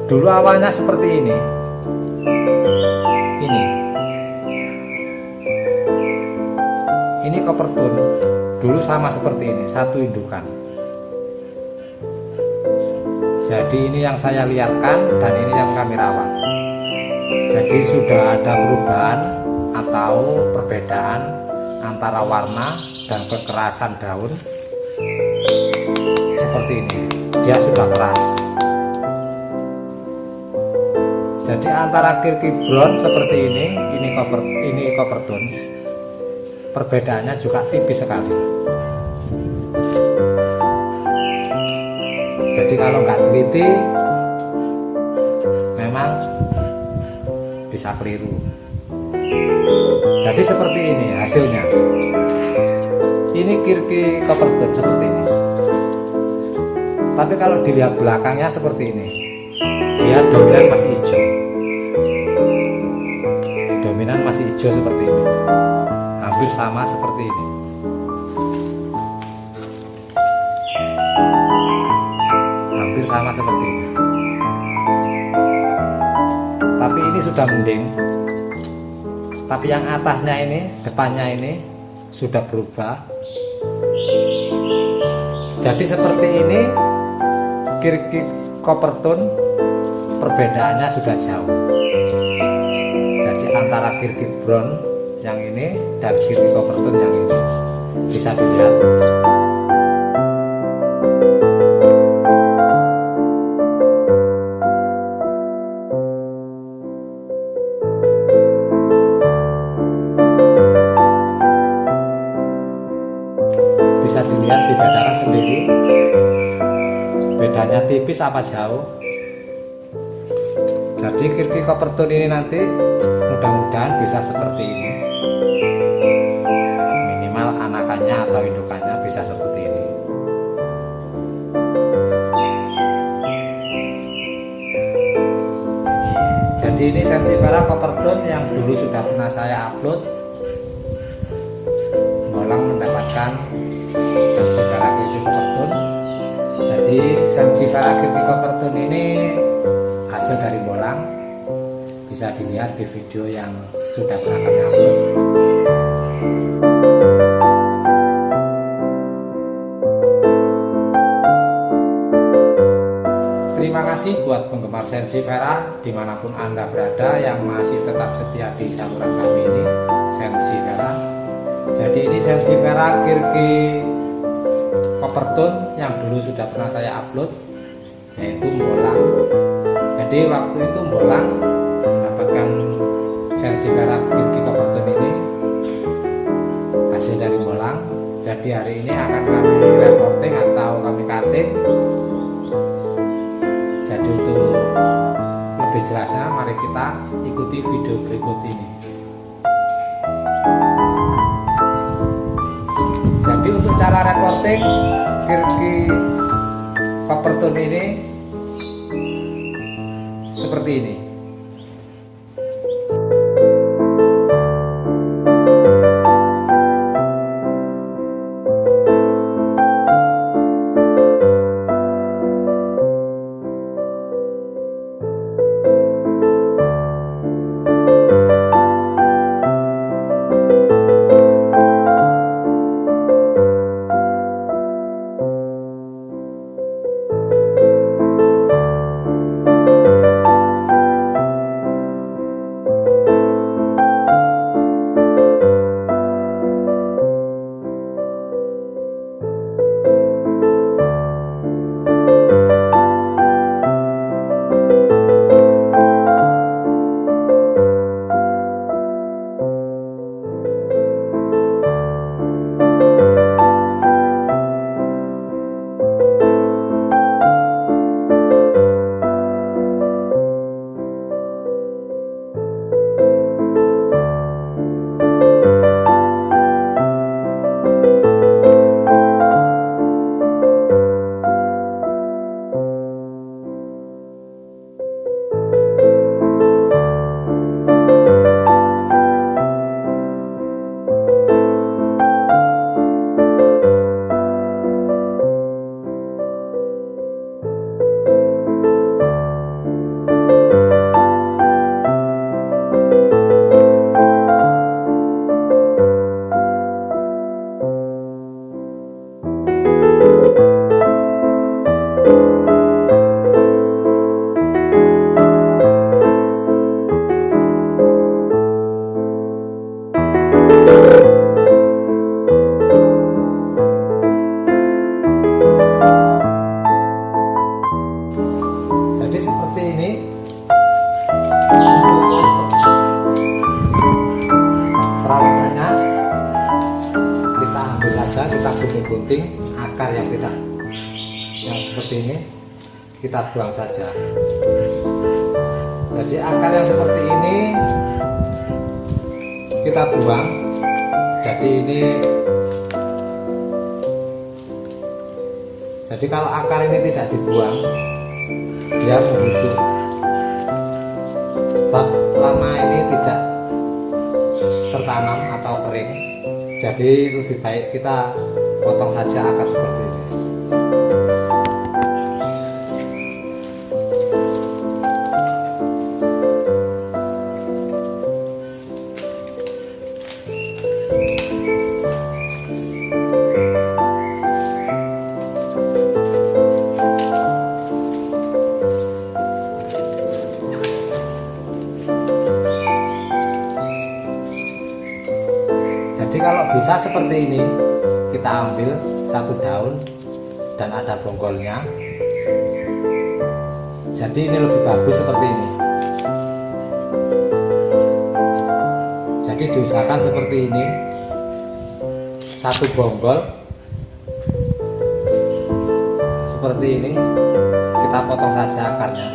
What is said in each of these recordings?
Dulu awalnya seperti ini. Ini Coppertone. Dulu sama seperti ini, satu indukan. Jadi ini yang saya liarkan dan ini yang kami rawat. Jadi sudah ada perubahan atau perbedaan antara warna dan kekerasan daun. Seperti ini, dia sudah keras. Jadi antara Kirky Brown seperti ini Coppertone. Perbedaannya juga tipis sekali. Jadi kalau nggak teliti, memang bisa keliru. Jadi seperti ini hasilnya. Ini Kirky Coppertone seperti ini. Tapi kalau dilihat belakangnya seperti ini, dia dominan masih hijau. Dominan masih hijau seperti ini. Hampir sama seperti ini. Hampir sama seperti ini. Tapi ini sudah mending. Tapi yang atasnya ini, depannya ini sudah berubah. Jadi seperti ini Kirky Coppertone, perbedaannya sudah jauh. Jadi antara Kirky Brown yang ini dan Kirky Coppertone yang ini bisa dilihat. Bisa dilihat, dibedakan sendiri. Bedanya tipis apa jauh. Jadi Kirky Coppertone ini nanti mudah-mudahan bisa seperti ini. Minimal anakannya atau indukannya bisa seperti ini. Jadi ini Sansevieria Coppertone yang dulu sudah pernah saya upload. Bolang mendapatkan Sansevieria Kirky Coppertone. Jadi Sansevieria Kirky Coppertone ini hasil dari bolang, bisa dilihat di video yang sudah pernah kami upload. Terima kasih buat penggemar Sansevieria dimanapun Anda berada yang masih tetap setia di saluran kami ini, Sansevieria. Jadi ini Sansevieria Kirky Coppertone yang dulu sudah pernah saya upload, yaitu bolang. Jadi waktu itu bolang mendapatkan Sansevieria Kirky Coppertone ini hasil dari bolang. Jadi hari ini akan kami reporting atau kami cutting. Jadi untuk lebih jelasnya mari kita ikuti video berikut ini. Jadi untuk cara reporting Kirky Coppertone ini seperti ini. Jadi seperti ini. Perawatannya kita ambil aja, kita gunting-gunting akar yang seperti ini kita buang saja. Jadi akar yang seperti ini kita buang. Jadi kalau akar ini tidak dibuang, dia membusuk. Sebab lama ini tidak tertanam atau kering. Jadi lebih baik kita potong saja akar seperti ini. Jadi kalau bisa seperti ini, kita ambil satu daun dan ada bonggolnya. Jadi ini lebih bagus seperti ini. Jadi diusahakan seperti ini, satu bonggol seperti ini, kita potong saja akarnya.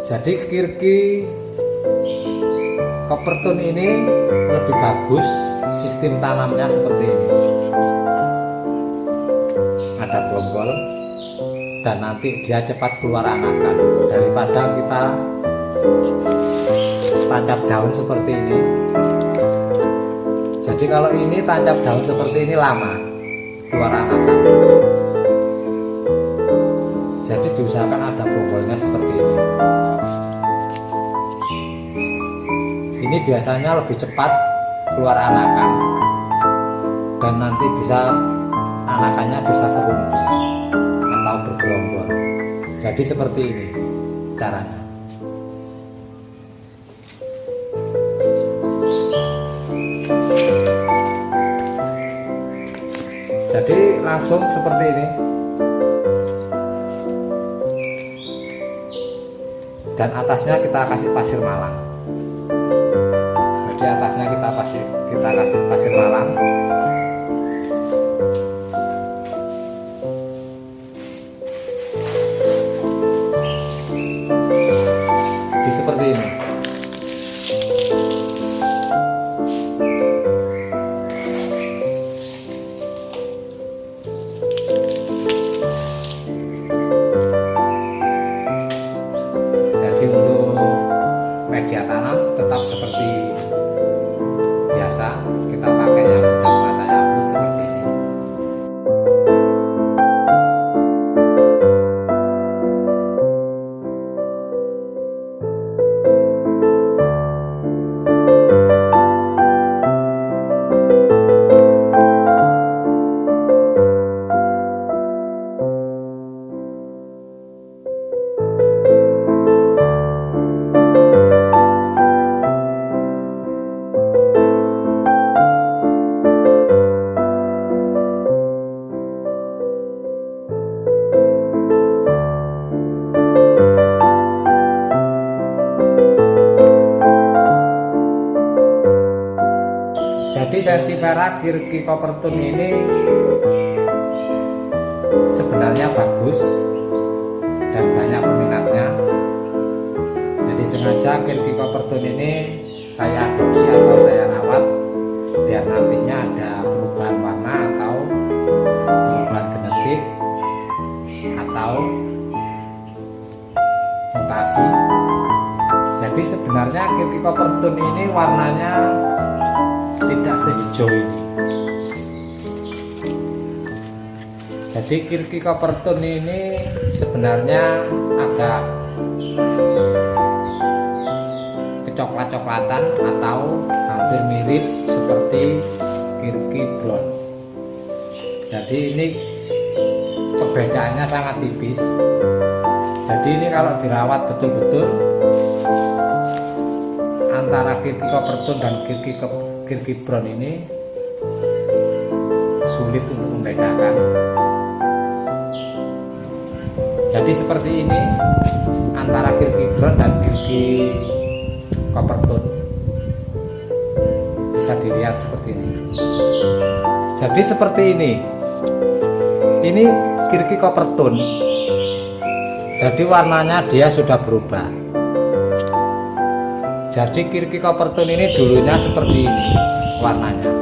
Jadi kirki Coppertone ini lebih bagus, sistem tanamnya seperti ini. Ada bonggol dan nanti dia cepat keluar anakan daripada kita tancap daun seperti ini. Jadi kalau ini tancap daun seperti ini lama keluar anakan. Jadi diusahakan ada bonggolnya seperti ini. Ini biasanya lebih cepat keluar anakan dan nanti anakannya bisa serumpun atau bergerombol. Jadi seperti ini caranya. Jadi langsung seperti ini. Dan atasnya kita kasih pasir malang. Di atasnya kita kasih pasir malang. Jadi seperti ini. Jadi untuk media tanam tetap seperti biasa, kita pakai yang sudah pernah saya upload seperti ini. Jadi Sensifera Kirki Coppertone ini sebenarnya bagus dan banyak peminatnya. Jadi sengaja Kirki Coppertone ini saya adopsi atau saya rawat biar nantinya ada perubahan warna atau perubahan genetik atau mutasi. Jadi sebenarnya Kirki Coppertone ini warnanya tidak sehijau ini. Jadi Kirki Coppertone ini sebenarnya agak kecoklat-coklatan atau hampir mirip seperti Kirki Brown. Jadi ini perbedaannya sangat tipis. Jadi ini kalau dirawat betul-betul antara Kirki Coppertone dan Kirki Brown ini sulit sulit untuk membedakan. Jadi seperti ini antara Kirky Brown dan Kirky Coppertone, bisa dilihat seperti ini. Jadi seperti ini Kirky Coppertone, jadi warnanya dia sudah berubah. Jadi Kirky Coppertone ini dulunya seperti ini warnanya,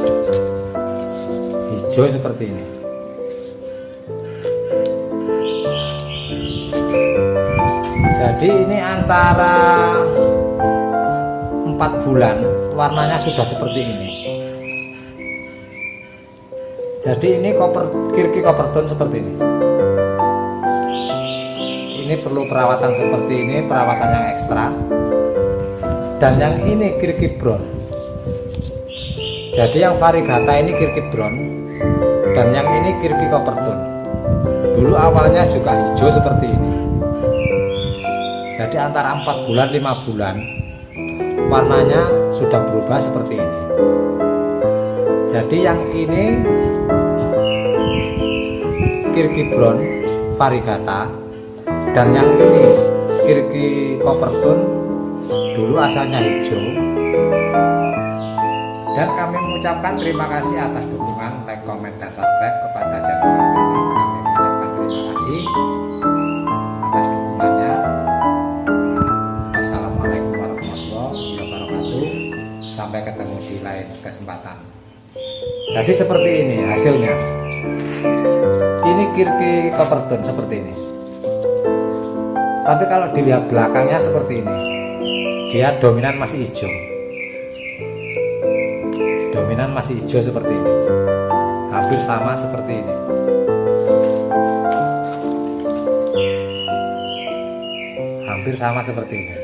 hijau seperti ini. Jadi ini antara 4 bulan warnanya sudah seperti ini. Jadi ini Kirky Coppertone seperti ini. Ini perlu perawatan seperti ini, perawatan yang ekstra. Dan yang ini Kirky Brown. Jadi yang variegata ini Kirky Brown, dan yang ini Kirky Coppertone. Dulu awalnya juga hijau seperti ini. Jadi antara 4 bulan 5 bulan warnanya sudah berubah seperti ini. Jadi yang ini Kirky Brown variegata, dan yang ini Kirky Coppertone dulu asalnya hijau. Dan kami mengucapkan terima kasih atas dukungan, like, komen, dan subscribe kepada channel kami ini. Kami mengucapkan terima kasih atas dukungannya. Wassalamualaikum warahmatullahi wabarakatuh. Sampai ketemu di lain kesempatan. Jadi seperti ini hasilnya. Ini Kirky Coppertone seperti ini. Tapi kalau dilihat belakangnya seperti ini, dia dominan masih hijau. Dominan masih hijau seperti ini. Hampir sama seperti ini. Hampir sama seperti ini.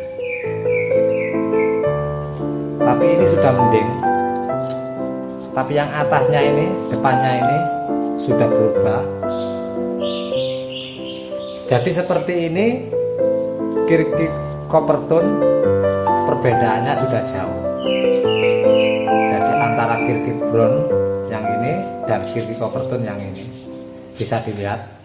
Tapi ini sudah mending. Tapi yang atasnya ini, depannya ini sudah berubah. Jadi seperti ini Kirky Coppertone, perbedaannya sudah jauh. Jadi antara Kirky Brown yang ini dan Kirky Coppertone yang ini bisa dilihat